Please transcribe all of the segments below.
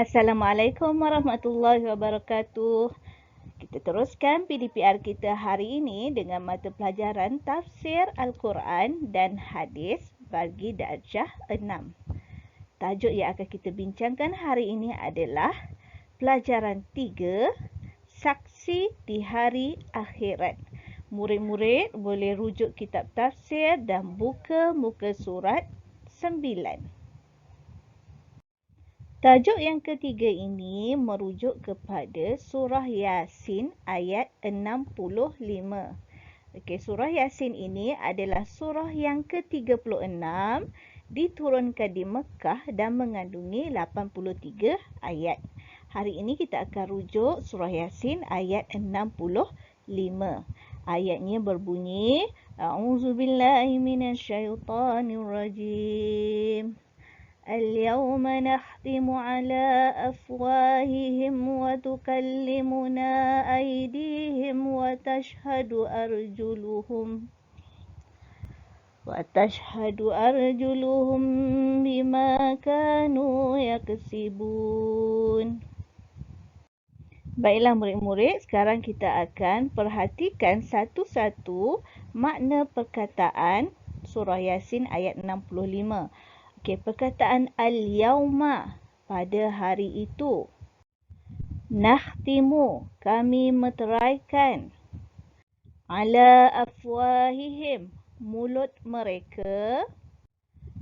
Assalamualaikum warahmatullahi wabarakatuh. Kita teruskan PDPR kita hari ini dengan mata pelajaran Tafsir Al-Quran dan Hadis bagi darjah 6. Tajuk yang akan kita bincangkan hari ini adalah Pelajaran 3, Saksi di Hari Akhirat. Murid-murid boleh rujuk kitab tafsir dan buka muka surat 9. Tajuk yang ketiga ini merujuk kepada surah Yasin ayat 65. Okey, surah Yasin ini adalah surah yang ke-36 diturunkan di Mekah dan mengandungi 83 ayat. Hari ini kita akan rujuk surah Yasin ayat 65. Ayatnya berbunyi, A'udzubillahi minasyaitonirrajim. اليوم نختم على أفواههم وتكلمنا أيديهم وتشهد أرجلهم بما كانوا يكسبون. Baiklah murid-murid, sekarang kita akan perhatikan satu-satu makna perkataan surah Yasin ayat 65. Okey, perkataan al-yauma, pada hari itu. Nakhtimu, kami meteraikan. Ala afwahihim, mulut mereka.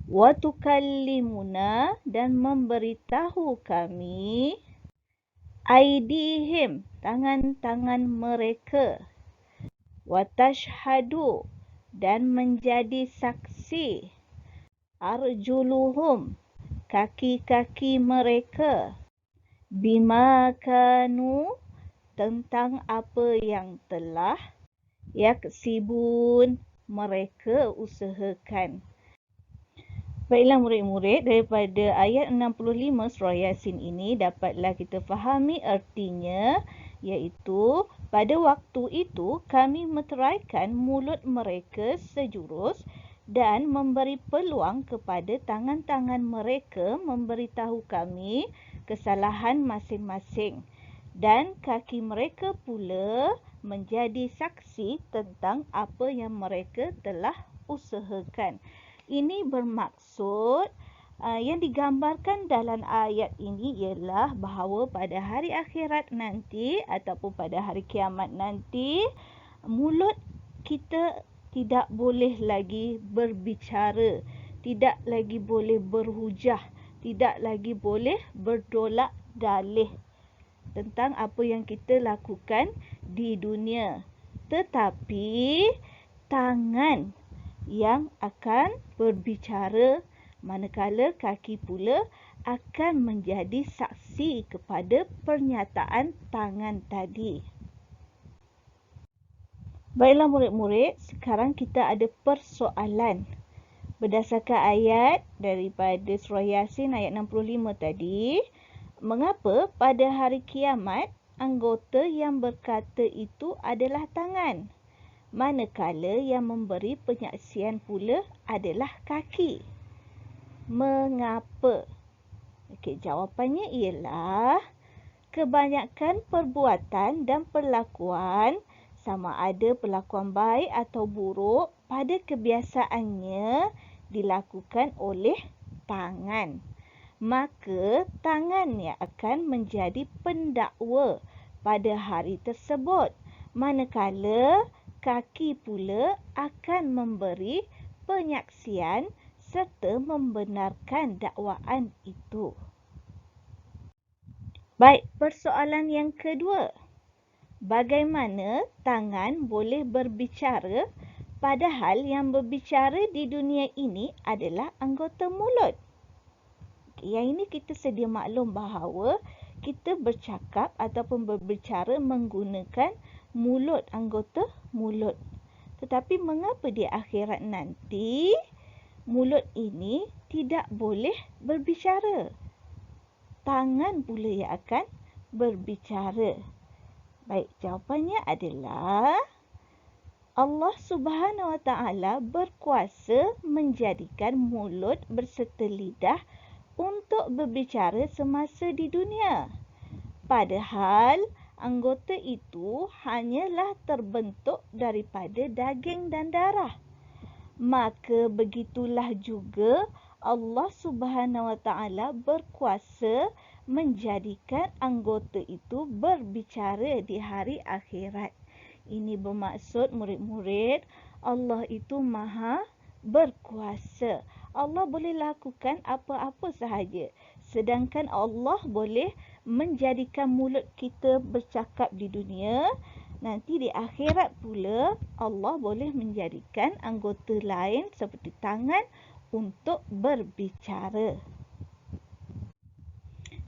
Wa tukallimuna, dan memberitahu kami. Aidihim, tangan-tangan mereka. Wa tashhadu, dan menjadi saksi. Arjuluhum, kaki-kaki mereka. Bima kanu, tentang apa yang telah. Yaksibun, mereka usahakan. Baiklah murid-murid, daripada ayat 65 surah Yasin ini dapatlah kita fahami artinya, iaitu pada waktu itu kami meteraikan mulut mereka sejurus dan memberi peluang kepada tangan-tangan mereka memberitahu kami kesalahan masing-masing, dan kaki mereka pula menjadi saksi tentang apa yang mereka telah usahakan. Ini bermaksud yang digambarkan dalam ayat ini ialah bahawa pada hari akhirat nanti ataupun pada hari kiamat nanti, mulut kita tidak boleh lagi berbicara, tidak lagi boleh berhujah, tidak lagi boleh berdolak dalih tentang apa yang kita lakukan di dunia. Tetapi tangan yang akan berbicara, manakala kaki pula akan menjadi saksi kepada pernyataan tangan tadi. Baiklah murid-murid, sekarang kita ada persoalan. Berdasarkan ayat daripada surah Yasin ayat 65 tadi, mengapa pada hari kiamat anggota yang berkata itu adalah tangan, manakala yang memberi penyaksian pula adalah kaki? Mengapa? Okey, jawapannya ialah kebanyakan perbuatan dan perlakuan, sama ada perlakuan baik atau buruk, pada kebiasaannya dilakukan oleh tangan. Maka tangan yang akan menjadi pendakwa pada hari tersebut, manakala kaki pula akan memberi penyaksian serta membenarkan dakwaan itu. Baik, persoalan yang kedua. Bagaimana tangan boleh berbicara padahal yang berbicara di dunia ini adalah anggota mulut? Yang ini kita sedia maklum bahawa kita bercakap ataupun berbicara menggunakan mulut, anggota mulut. Tetapi mengapa di akhirat nanti mulut ini tidak boleh berbicara? Tangan pula yang akan berbicara. Baik, jawapannya adalah Allah Subhanahu Wa Taala berkuasa menjadikan mulut berserta lidah untuk berbicara semasa di dunia. Padahal anggota itu hanyalah terbentuk daripada daging dan darah. Maka begitulah juga Allah Subhanahu Wa Taala berkuasa menjadikan anggota itu berbicara di hari akhirat. Ini bermaksud murid-murid, Allah itu maha berkuasa. Allah boleh lakukan apa-apa sahaja. Sedangkan Allah boleh menjadikan mulut kita bercakap di dunia. Nanti di akhirat pula Allah boleh menjadikan anggota lain seperti tangan untuk berbicara.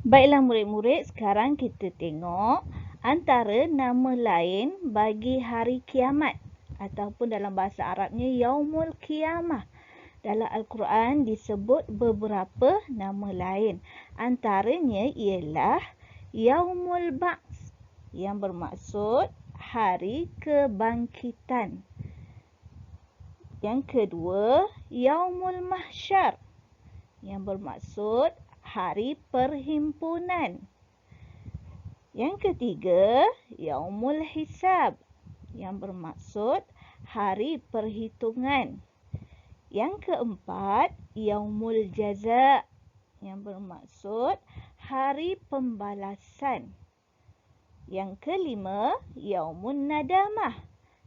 Baiklah murid-murid, sekarang kita tengok antara nama lain bagi hari kiamat ataupun dalam bahasa Arabnya Yaumul Qiyamah. Dalam Al-Quran disebut beberapa nama lain. Antaranya ialah Yaumul Ba'ts yang bermaksud hari kebangkitan. Yang kedua, Yaumul Mahsyar yang bermaksud hari perhimpunan. Yang ketiga, Yaumul Hisab yang bermaksud hari perhitungan. Yang keempat, Yaumul Jaza yang bermaksud hari pembalasan. Yang kelima, Yaumun Nadamah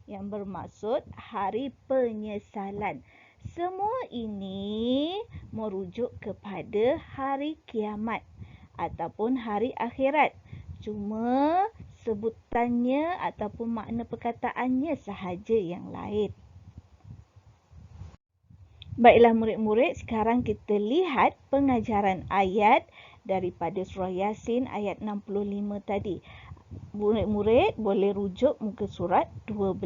yang bermaksud hari penyesalan. Semua ini merujuk kepada hari kiamat ataupun hari akhirat. Cuma sebutannya ataupun makna perkataannya sahaja yang lain. Baiklah murid-murid, sekarang kita lihat pengajaran ayat daripada surah Yasin ayat 65 tadi. Murid-murid boleh rujuk muka surat 12.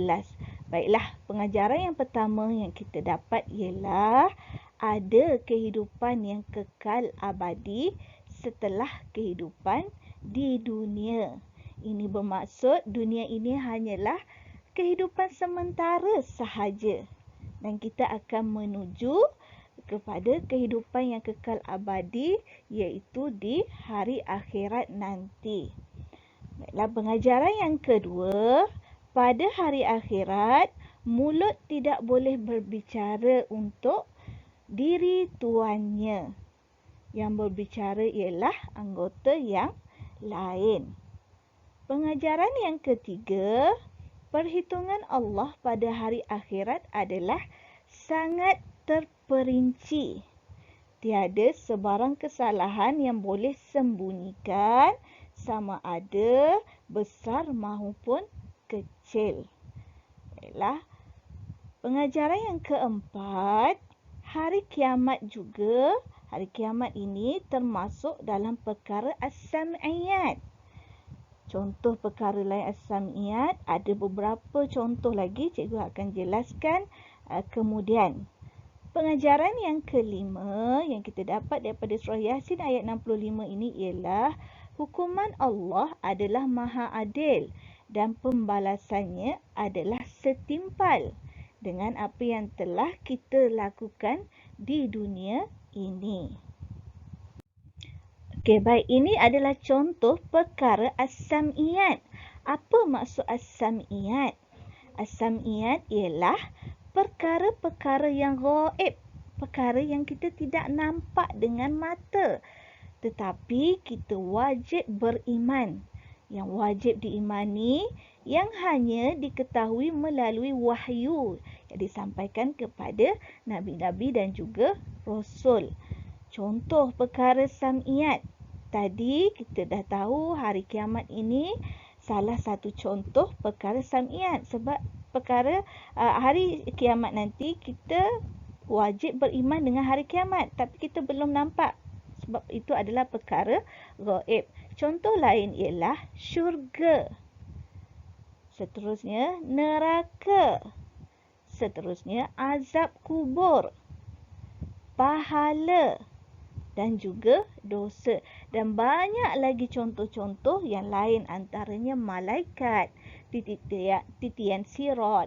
Baiklah, pengajaran yang pertama yang kita dapat ialah ada kehidupan yang kekal abadi setelah kehidupan di dunia. Ini bermaksud dunia ini hanyalah kehidupan sementara sahaja. Dan kita akan menuju kepada kehidupan yang kekal abadi iaitu di hari akhirat nanti. Baiklah, pengajaran yang kedua, pada hari akhirat mulut tidak boleh berbicara untuk diri tuannya. Yang berbicara ialah anggota yang lain. Pengajaran yang ketiga, perhitungan Allah pada hari akhirat adalah sangat terperinci. Tiada sebarang kesalahan yang boleh sembunyikan sama ada besar maupun kecil. Baiklah. Pengajaran yang keempat, hari kiamat juga. Hari kiamat ini termasuk dalam perkara as-sam'iyat. Contoh perkara lain as-sam'iyat, ada beberapa contoh lagi cikgu akan jelaskan kemudian. Pengajaran yang kelima yang kita dapat daripada surah Yasin ayat 65 ini ialah hukuman Allah adalah maha adil dan pembalasannya adalah setimpal dengan apa yang telah kita lakukan di dunia ini. Okey, baik. Ini adalah contoh perkara as-sam'iyat. Apa maksud as-sam'iyat? As-sam'iyat ialah perkara-perkara yang ghaib. Perkara yang kita tidak nampak dengan mata. Tetapi kita wajib beriman. Yang wajib diimani, yang hanya diketahui melalui wahyu yang disampaikan kepada Nabi-Nabi dan juga Rasul. Contoh perkara sam'iyat. Tadi kita dah tahu hari kiamat ini salah satu contoh perkara sam'iyat. Sebab perkara hari kiamat nanti kita wajib beriman dengan hari kiamat. Tapi kita belum nampak. Sebab itu adalah perkara ghaib. Contoh lain ialah syurga. Seterusnya neraka. Seterusnya azab kubur. Pahala. Dan juga dosa. Dan banyak lagi contoh-contoh yang lain, antaranya malaikat, titian sirat,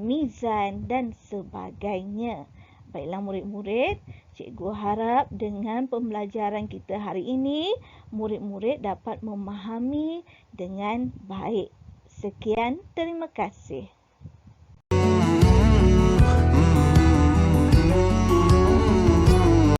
mizan dan sebagainya. Baiklah murid-murid, cikgu harap dengan pembelajaran kita hari ini, murid-murid dapat memahami dengan baik. Sekian, terima kasih.